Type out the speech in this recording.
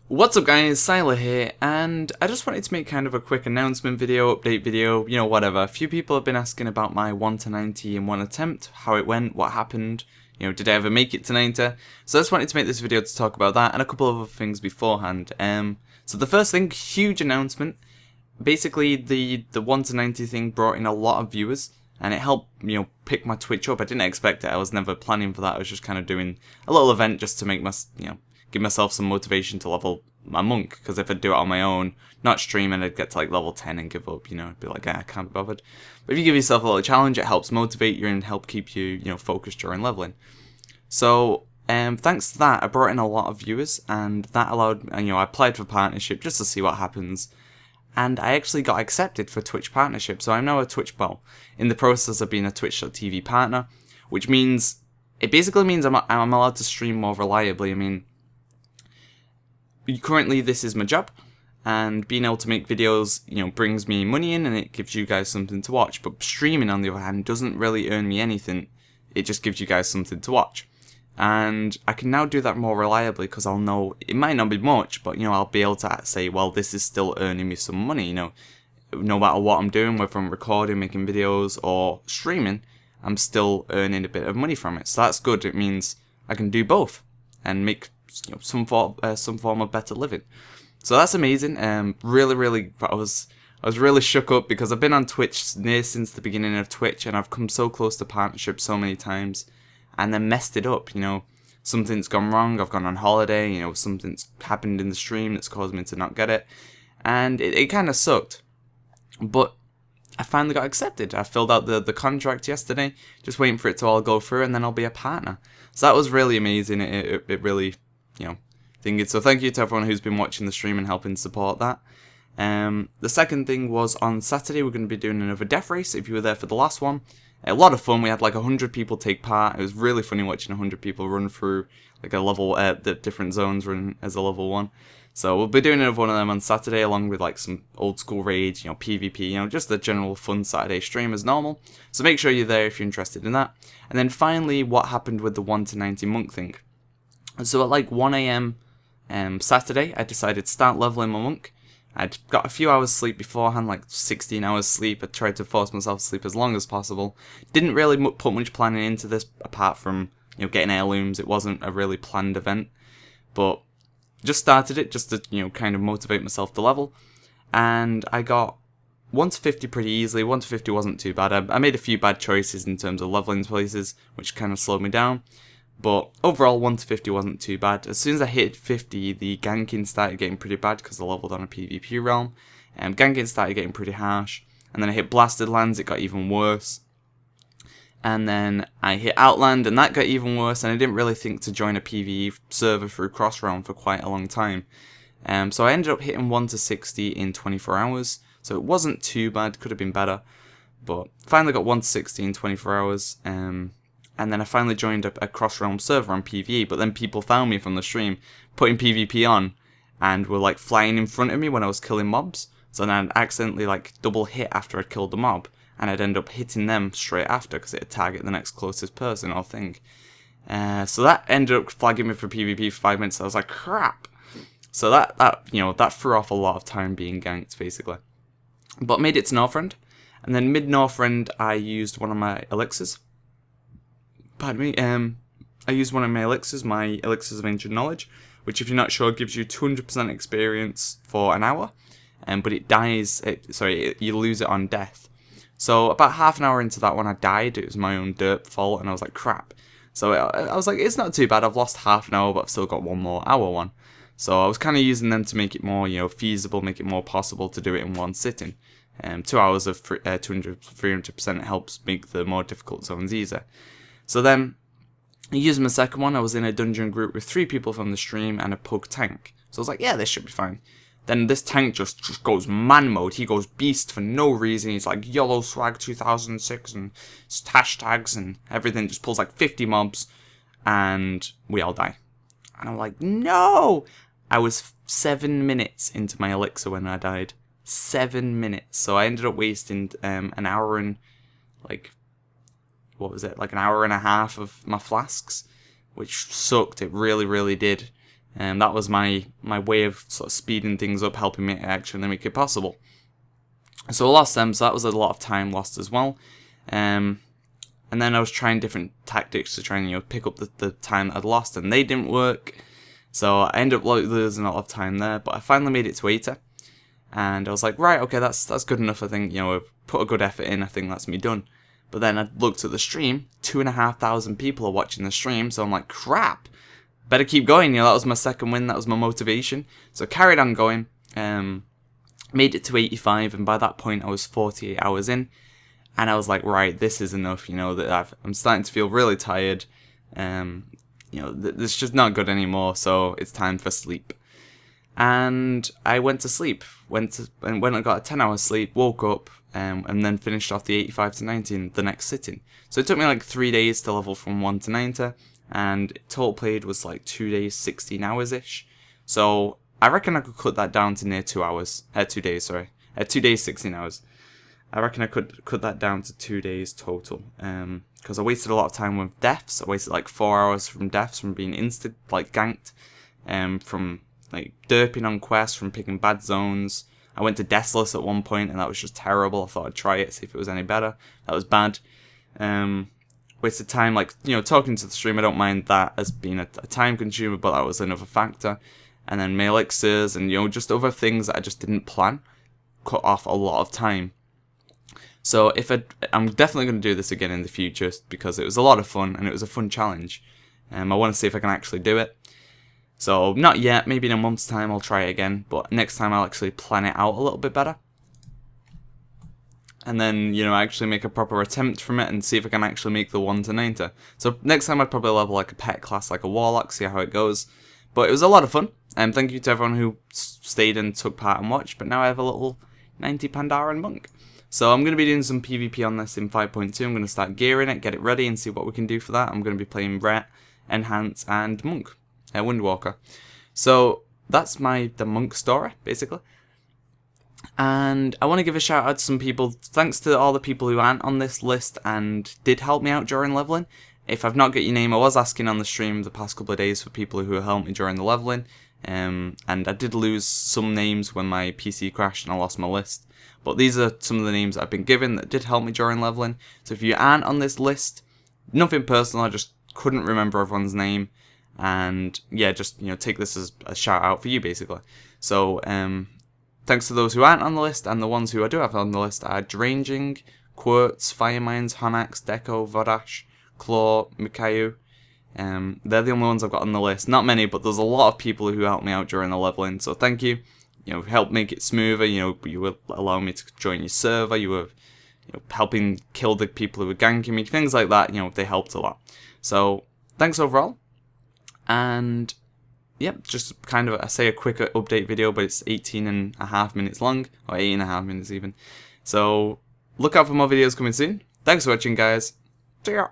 What's up guys, Syiler here, and I just wanted to make kind of a quick announcement video, update video, whatever. A few people have been asking about my 1 to 90 in one attempt, how it went, what happened, did I ever make it to 90? So I just wanted to make this video to talk about that and a couple of other things beforehand. So the first thing, huge announcement. Basically, the 1 to 90 thing brought in a lot of viewers, and it helped, pick my Twitch up. I didn't expect it, I was never planning for that, I was just kind of doing a little event just to make my, give myself some motivation to level my monk, because if I do it on my own, not streaming, I'd get to like level 10 and give up, I'd be like, I can't be bothered. But if you give yourself a little challenge, it helps motivate you and help keep you, focused during leveling. So, thanks to that, I brought in a lot of viewers, and that allowed, I applied for partnership just to see what happens, and I actually got accepted for Twitch partnership, so I'm now a Twitch, in the process of being a Twitch.tv partner, which means, it basically means I'm allowed to stream more reliably. I mean, currently this is my job, and being able to make videos, brings me money in and it gives you guys something to watch. But streaming, on the other hand, doesn't really earn me anything. It just gives you guys something to watch. And I can now do that more reliably because I'll know, it might not be much, but I'll be able to say, well, this is still earning me some money, no matter what I'm doing, whether I'm recording, making videos, or streaming, I'm still earning a bit of money from it. So that's good. It means I can do both and make some form of better living. So that's amazing. Really, I was really shook up because I've been on Twitch since the beginning of Twitch, and I've come so close to partnership so many times, and then messed it up. Something's gone wrong. I've gone on holiday. Something's happened in the stream that's caused me to not get it, and it kind of sucked. But I finally got accepted. I filled out the contract yesterday, just waiting for it to all go through, and then I'll be a partner. So that was really amazing. It really, thingy. So thank you to everyone who's been watching the stream and helping support that. The second thing was on Saturday we're going to be doing another Deathrace. If you were there for the last one, a lot of fun. We had like 100 people take part. It was really funny watching 100 people run through like a level, the different zones run as a level 1. So we'll be doing another one of them on Saturday, along with like some old school raids, PvP, just the general fun Saturday stream as normal. So make sure you're there if you're interested in that. And then finally, what happened with the 1 to 90 monk thing. So at like 1 AM Saturday, I decided to start leveling my monk. I'd got a few hours sleep beforehand, like 16 hours sleep. I tried to force myself to sleep as long as possible. Didn't really put much planning into this, apart from getting heirlooms. It wasn't a really planned event, but just started it just to kind of motivate myself to level. And I got 1 to 50 pretty easily. 1 to 50 wasn't too bad. I made a few bad choices in terms of leveling places, which kind of slowed me down. But overall, 1 to 50 wasn't too bad. As soon as I hit 50, the ganking started getting pretty bad because I leveled on a PvP realm. Ganking started getting pretty harsh. And then I hit Blasted Lands, it got even worse. And then I hit Outland, and that got even worse. And I didn't really think to join a PvE server through Cross Realm for quite a long time. So I ended up hitting 1 to 60 in 24 hours. So it wasn't too bad, could have been better. But finally got 1 to 60 in 24 hours. And then I finally joined a cross-realm server on PvE, but then people found me from the stream, putting PvP on, and were like flying in front of me when I was killing mobs. So then I'd accidentally like double hit after I'd killed the mob, and I'd end up hitting them straight after, because it'd target the next closest person or thing. So that ended up flagging me for PvP for 5 minutes. I was like, crap! So that threw off a lot of time being ganked, basically. But made it to Northrend, and then mid-Northrend I used one of my elixirs. Pardon me, I used one of my elixirs of Ancient Knowledge, which, if you're not sure, gives you 200% experience for an hour, but it dies, you lose it on death. So about half an hour into that one I died. It was my own derp fault, and I was like, crap. So I was like, it's not too bad, I've lost half an hour, but I've still got one more hour one. So I was kind of using them to make it more, feasible, make it more possible to do it in one sitting. 2 hours of 300% helps make the more difficult zones easier. So then, using my second one, I was in a dungeon group with 3 people from the stream and a pug tank. So I was like, yeah, this should be fine. Then this tank just goes man mode. He goes beast for no reason. He's like YOLO swag 2006 and hashtags and everything. Just pulls like 50 mobs and we all die. And I'm like, no! I was 7 minutes into my elixir when I died. 7 minutes. So I ended up wasting an hour and like, what was it, like an hour and a half of my flasks, which sucked. It really did. And that was my way of sort of speeding things up, helping me actually make it possible. So I lost them, so that was a lot of time lost as well. And then I was trying different tactics to try and pick up the time that I'd lost, and they didn't work. So I ended up losing a lot of time there, but I finally made it to 80. And I was like, right, okay, that's good enough. I think, I've put a good effort in. I think that's me done. But then I looked at the stream. 2,500 people are watching the stream. So I'm like, crap. Better keep going. That was my second win. That was my motivation. So I carried on going. Made it to 85. And by that point, I was 48 hours in. And I was like, right, this is enough. That I'm starting to feel really tired. It's just not good anymore. So it's time for sleep. And I went to sleep. And when I got a 10-hour sleep, woke up, and then finished off the 85 to 90 in the next sitting. So it took me like 3 days to level from 1 to 90, and total played was like 2 days, 16 hours-ish. So I reckon I could cut that down to near 2 hours. 2 days, sorry. 2 days, 16 hours. I reckon I could cut that down to 2 days total. Because I wasted a lot of time with deaths. I wasted like 4 hours from deaths, from being ganked, from like derping on quests, from picking bad zones. I went to Deathless at one point, and that was just terrible. I thought I'd try it, see if it was any better. That was bad. Wasted time, talking to the stream. I don't mind that as being a time consumer, but that was another factor. And then mail elixirs and just other things that I just didn't plan cut off a lot of time. So I'm definitely going to do this again in the future, because it was a lot of fun and it was a fun challenge. I want to see if I can actually do it. So not yet, maybe in a month's time I'll try it again, but next time I'll actually plan it out a little bit better. And then, actually make a proper attempt from it and see if I can actually make the 1 to 90. So next time I'd probably level like a pet class, like a warlock, see how it goes. But it was a lot of fun, and thank you to everyone who stayed and took part and watched. But now I have a little 90 Pandaren monk. So I'm going to be doing some PvP on this in 5.2. I'm going to start gearing it, get it ready, and see what we can do for that. I'm going to be playing Ret, Enhance, and Monk. Windwalker. So that's the monk story, basically. And I want to give a shout out to some people. Thanks to all the people who aren't on this list and did help me out during leveling. If I've not got your name, I was asking on the stream the past couple of days for people who helped me during the leveling. And I did lose some names when my PC crashed and I lost my list. But these are some of the names I've been given that did help me during leveling. So if you aren't on this list, nothing personal, I just couldn't remember everyone's name. And yeah, just take this as a shout out for you, basically. So thanks to those who aren't on the list, and the ones who I do have on the list are Deranging, Quartz, Firemines, Honax, Deco, Vodash, Claw, Mikayu. They're the only ones I've got on the list. Not many, but there's a lot of people who helped me out during the leveling. So thank you. Helped make it smoother. You were allowing me to join your server. You were helping kill the people who were ganking me. Things like that. They helped a lot. So thanks overall. And yep, just kind of, I say a quick update video, but it's 18.5 minutes long, or 8.5 minutes even. So look out for more videos coming soon. Thanks for watching, guys. See ya.